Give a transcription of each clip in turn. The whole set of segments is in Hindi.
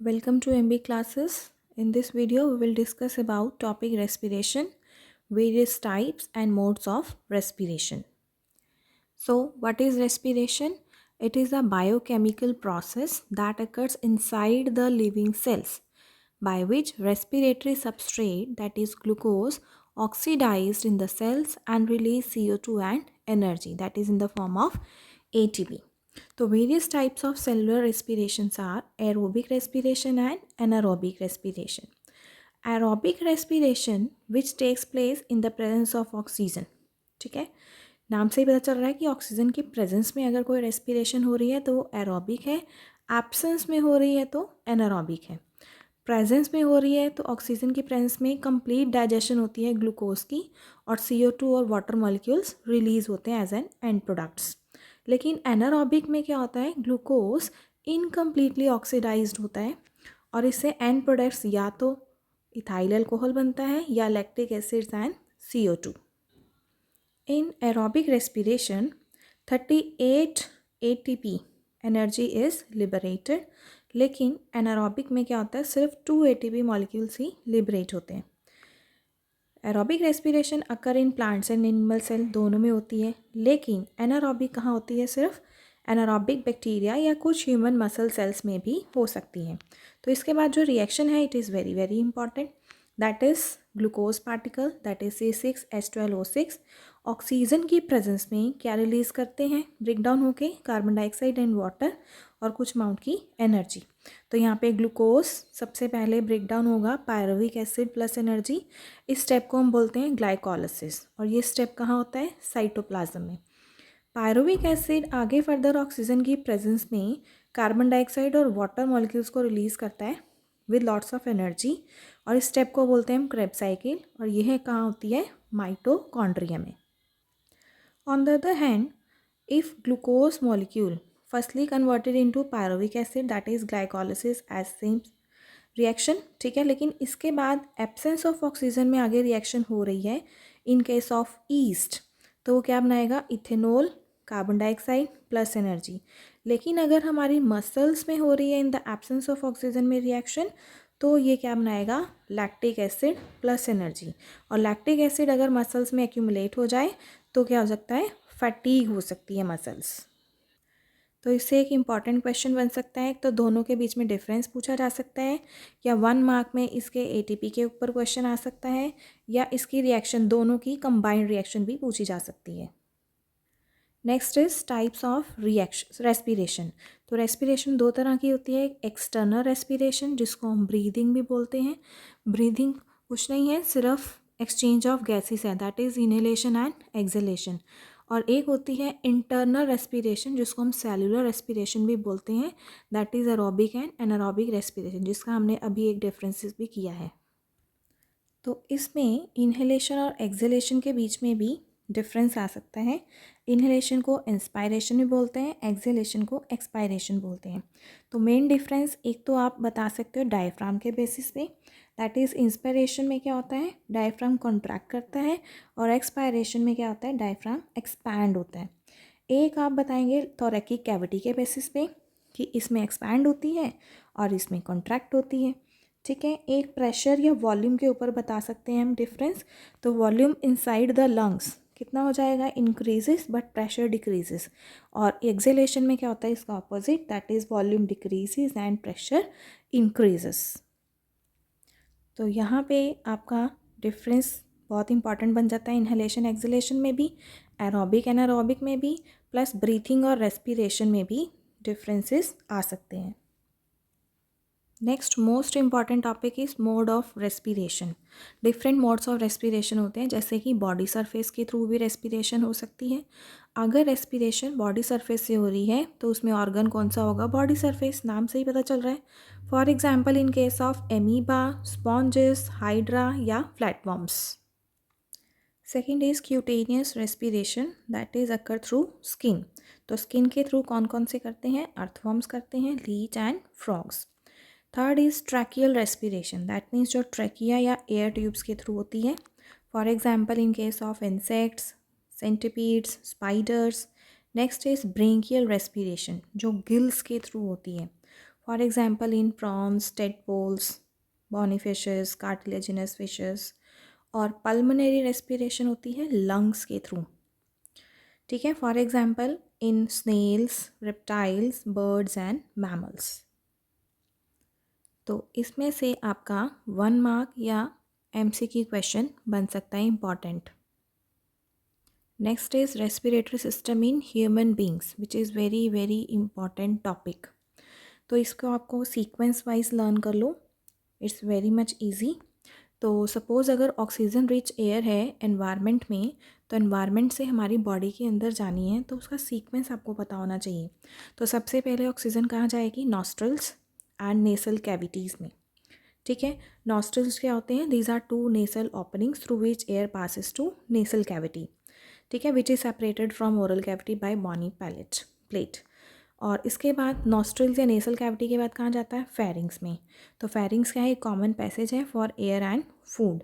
Welcome to MB classes. In this video, we will discuss about topic respiration, various types and modes of respiration. So, what is respiration? It is a biochemical process that occurs inside the living cells by which respiratory substrate, that is glucose, oxidized in the cells and release CO2 and energy, that is in the form of ATP. So various types of cellular respirations are aerobic respiration and anaerobic respiration. Aerobic respiration which takes place in the presence of oxygen. ठीक है, नाम से ही पता चल रहा है कि ऑक्सीजन की प्रेजेंस में अगर कोई रेस्पिरेशन हो रही है तो वो एरोबिक है, एब्सेंस में हो रही है तो एनारोबिक है। प्रेजेंस में हो रही है तो ऑक्सीजन की प्रेजेंस में कंप्लीट डाइजेशन होती है ग्लूकोज की और CO2 और वाटर मॉलिक्यूल्स रिलीज होते हैं एज एन एंड प्रोडक्ट्स। लेकिन एनारोबिक में क्या होता है, ग्लूकोज इनकम्प्लीटली ऑक्सीडाइज्ड होता है और इससे एंड प्रोडक्ट्स या तो इथाइल अल्कोहल बनता है या lactic acids and CO2। In aerobic respiration 38 ATP energy is liberated, लेकिन एनारोबिक में क्या होता है, सिर्फ 2 ATP मॉलिक्यूल्स ही लिबरेट होते हैं। Aerobic respiration occur in plants and animal cell दोनों में होती है, लेकिन एनारोबिक कहाँ होती है, सिर्फ एनारोबिक बैक्टीरिया या कुछ ह्यूमन मसल सेल्स में भी हो सकती है। तो इसके बाद जो रिएक्शन है it is very very important, that is glucose particle that is C6H12O6 oxygen की प्रेजेंस में क्या रिलीज करते हैं, ब्रेक डाउन होके कार्बन डाइऑक्साइड एंड वाटर और कुछ अमाउंट की एनर्जी। तो यहाँ पे ग्लूकोज सबसे पहले ब्रेक डाउन होगा पायरुविक एसिड प्लस एनर्जी। इस स्टेप को हम बोलते हैं ग्लाइकोलिसिस और ये स्टेप कहाँ होता है, साइटोप्लाज्म में। पायरुविक एसिड आगे फर्दर ऑक्सीजन की प्रेजेंस में कार्बन डाइऑक्साइड और वाटर मॉलिक्यूल्स को रिलीज करता है विद लॉट्स ऑफ एनर्जी और इस स्टेप को बोलते हैं हम क्रेब्स साइकिल और यह कहाँ होती है, माइटोकॉन्ड्रिया में। On the other hand, if glucose molecule firstly converted into pyruvic acid that is glycolysis as same reaction, ठीक है, लेकिन इसके बाद एब्सेंस ऑफ ऑक्सीजन में आगे रिएक्शन हो रही है इन केस ऑफ ईस्ट, तो वो क्या बनाएगा, ethanol carbon dioxide plus energy. लेकिन अगर हमारी मसल्स में हो रही है in the absence of oxygen में रिएक्शन, तो ये क्या बनाएगा, लैक्टिक एसिड प्लस एनर्जी। और लैक्टिक एसिड अगर मसल्स में एक्यूमुलेट हो जाए तो क्या हो सकता है, फटीग हो सकती है मसल्स। तो इससे एक इम्पॉर्टेंट क्वेश्चन बन सकता है, तो दोनों के बीच में डिफरेंस पूछा जा सकता है या 1 मार्क में इसके ATP के ऊपर क्वेश्चन आ सकता है या इसकी रिएक्शन दोनों की कंबाइंड रिएक्शन भी पूछी जा सकती है। Next is types of reaction respiration. तो रेस्पिरेशन दो तरह की होती है, एक्सटर्नल रेस्पिरेशन जिसको हम ब्रीदिंग भी बोलते हैं। ब्रीदिंग कुछ नहीं है, सिर्फ एक्सचेंज ऑफ गैसेस है, that is inhalation and exhalation. और एक होती है इंटरनल रेस्पिरेशन जिसको हम सेलुलर रेस्पिरेशन भी बोलते हैं, that is aerobic and anaerobic respiration, जिसका हमने अभी एक डिफरेंसेस भी किया है। तो इसमें इनहेलेशन और एक्सहेलेशन के बीच में भी डिफरेंस आ सकता है। इनहेलेशन को इंस्पायरेशन भी बोलते हैं, एक्सहेलेशन को एक्सपायरेशन बोलते हैं। तो मेन डिफरेंस एक तो आप बता सकते हो डायफ्राम के बेसिस पे, दैट इज़ इंस्पायरेशन में क्या होता है, डायफ्राम कॉन्ट्रैक्ट करता है और एक्सपायरेशन में क्या होता है, डायफ्राम एक्सपैंड होता है। एक आप बताएंगे थोरैकिक कैविटी के बेसिस पे कि इसमें एक्सपैंड होती है और इसमें कॉन्ट्रैक्ट होती है, ठीक है। एक प्रेशर या वॉल्यूम के ऊपर बता सकते हैं हम डिफरेंस, तो वॉल्यूम इनसाइड द लंग्स कितना हो जाएगा, इंक्रीजेस बट प्रेशर डिक्रीजेस। और एक्सहेलेशन में क्या होता है, इसका opposite, that is volume decreases and pressure increases. तो यहाँ पे आपका डिफरेंस बहुत इंपॉर्टेंट बन जाता है, इनहेलेशन एक्सहेलेशन में भी, एरोबिक एनारोबिक में भी, प्लस ब्रीथिंग और रेस्पिरेशन में भी डिफरेंसेस आ सकते हैं। Next most important topic is mode of respiration. Different modes of respiration होते हैं, जैसे कि बॉडी सरफेस के थ्रू भी रेस्पिरेशन हो सकती है। अगर रेस्पिरेशन बॉडी सरफेस से हो रही है तो उसमें ऑर्गन कौन सा होगा, बॉडी सरफेस, नाम से ही पता चल रहा है। For example in case of amoeba, sponges, hydra या flatworms. Second is cutaneous respiration, that is occur through skin. तो स्किन के थ्रू कौन कौन से करते हैं, अर्थवॉर्म्स करते हैं, leech and frogs. Third is tracheal respiration, that means जो ट्रैकिया या एयर ट्यूब्स के थ्रू होती है। For example in case of insects, centipedes, spiders. Next is branchial respiration, जो गिल्स के थ्रू होती है। For example in prawns, tadpoles, bony fishes, cartilaginous fishes. और पल्मोनरी रेस्पिरेशन होती है लंग्स के थ्रू, ठीक है, for example in snails, reptiles, birds and mammals. तो इसमें से आपका 1 मार्क या MCQ क्वेश्चन बन सकता है important. Next is respiratory system in human beings which is very very important topic. तो इसको आपको सीक्वेंस वाइज लर्न कर लो, इट्स वेरी मच ईजी। तो सपोज़ अगर ऑक्सीजन रिच एयर है एनवायरनमेंट में, तो एनवायरनमेंट से हमारी बॉडी के अंदर जानी है तो उसका सीक्वेंस आपको पता होना चाहिए। तो सबसे पहले ऑक्सीजन कहाँ जाएगी? नॉस्ट्रल्स एंड नेसल कैविटीज़ में, ठीक है। नॉस्ट्रल्स क्या होते हैं? These are 2 nasal openings through which air passes to nasal cavity, ठीक है, which is separated from oral cavity by bony plate. और इसके बाद नॉस्ट्रल्स या नेसल कैविटी के बाद कहाँ जाता है? फेरिंग्स में। तो फेरिंग्स क्या है? एक कॉमन पैसेज है फॉर एयर एंड फूड।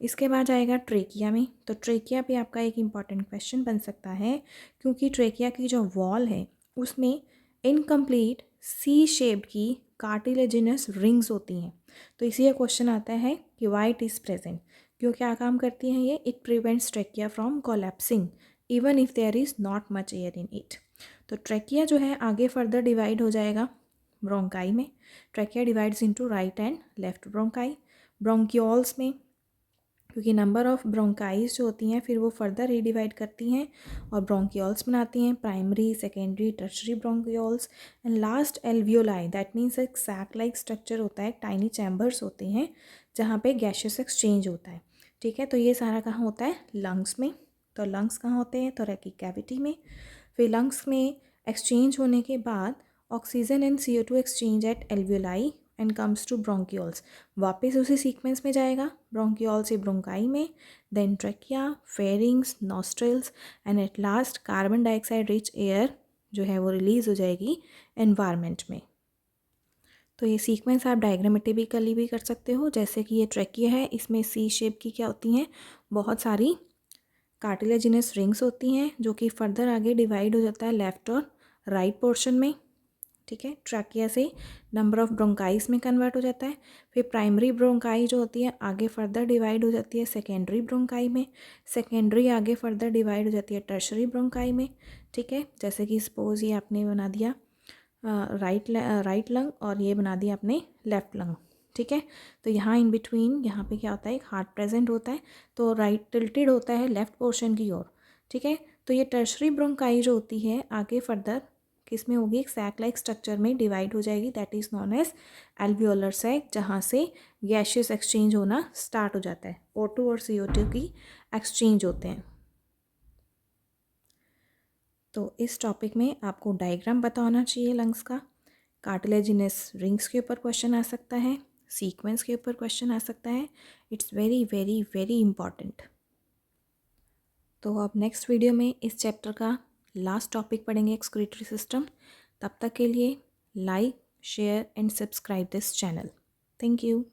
इसके बाद जाएगा ट्रेकिया में। तो ट्रेकिया पे आपका एक इम्पॉर्टेंट क्वेश्चन बन सकता है, क्योंकि ट्रेकिया की जो वॉल है उसमें इनकम्प्लीट सी शेप्ड की कार्टिलेजिनस रिंग्स होती हैं। तो इसी का क्वेश्चन आता है कि वाई इट इज़ प्रेजेंट। क्यों, क्या काम करती हैं ये? It prevents trachea from collapsing even if there is not much air in it. तो ट्रेकिया जो है आगे फर्दर डिवाइड हो जाएगा ब्रोंकाई में। Trachea divides into right and left bronchi. Bronchioles में, क्योंकि नंबर ऑफ ब्रोंकाइज जो होती हैं फिर वो फर्दर रीडिवाइड करती हैं और ब्रोंकियोल्स बनाती हैं, primary, secondary, tertiary bronchioles. And last alveoli, that means एक सैक लाइक स्ट्रक्चर होता है, टाइनी चैम्बर्स होते हैं जहाँ पे गैशियस एक्सचेंज होता है, ठीक है। तो ये सारा कहाँ होता है? लंग्स में। तो लंग्स कहाँ होते हैं? थोरैकिक कैविटी में। फिर लंग्स में एक्सचेंज होने के बाद oxygen and CO2 exchange at alveoli and comes to bronchioles. वापस उसी सीक्वेंस में जाएगा, ब्रोंकियोल से ब्रोंकाई में, then trachea, pharynx, nostrils and at last carbon dioxide rich air जो है वो रिलीज़ हो जाएगी एनवायरनमेंट में। तो ये सीक्वेंस आप डायग्रामेटिकली भी कर सकते हो, जैसे कि ये ट्रेकिया है, इसमें सी शेप की क्या होती हैं? बहुत सारी कार्टिलेजिनस रिंग्स होती हैं जो कि फर्दर आगे डिवाइड हो जाता है लेफ्ट और राइट पोर्शन में, ठीक है। ट्रैकिया से नंबर ऑफ ब्रोंकाइज में कन्वर्ट हो जाता है। फिर प्राइमरी ब्रोंकाई जो होती है आगे फर्दर डिवाइड हो जाती है सेकेंडरी ब्रोंकाई में। सेकेंडरी आगे फर्दर डिवाइड हो जाती है टर्शरी ब्रोंकाई में, ठीक है। जैसे कि सपोज ये आपने बना दिया राइट लंग और ये बना दिया आपने लेफ्ट लंग, ठीक है। तो यहाँ इन बिटवीन यहाँ पे क्या होता है? एक हार्ट प्रेजेंट होता है, तो राइट टिल्टेड होता है लेफ्ट पोर्शन की ओर, ठीक है। तो ये टर्शरी ब्रोंकाई जो होती है आगे फर्दर किस में होगी? एक सैक लाइक स्ट्रक्चर में डिवाइड हो जाएगी, that is known as alveolar sac, जहाँ से गैशियस एक्सचेंज होना स्टार्ट हो जाता है, O2 और CO2 की एक्सचेंज होते हैं। तो इस टॉपिक में आपको डायग्राम पता होना चाहिए लंग्स का। कार्टिलेजिनस रिंग्स के ऊपर क्वेश्चन आ सकता है, सीक्वेंस के ऊपर क्वेश्चन आ सकता है। It's very very very important. तो अब नेक्स्ट वीडियो में इस चैप्टर का लास्ट टॉपिक पढ़ेंगे, एक्सक्रीटरी सिस्टम। तब तक के लिए like, share and subscribe this channel. Thank you.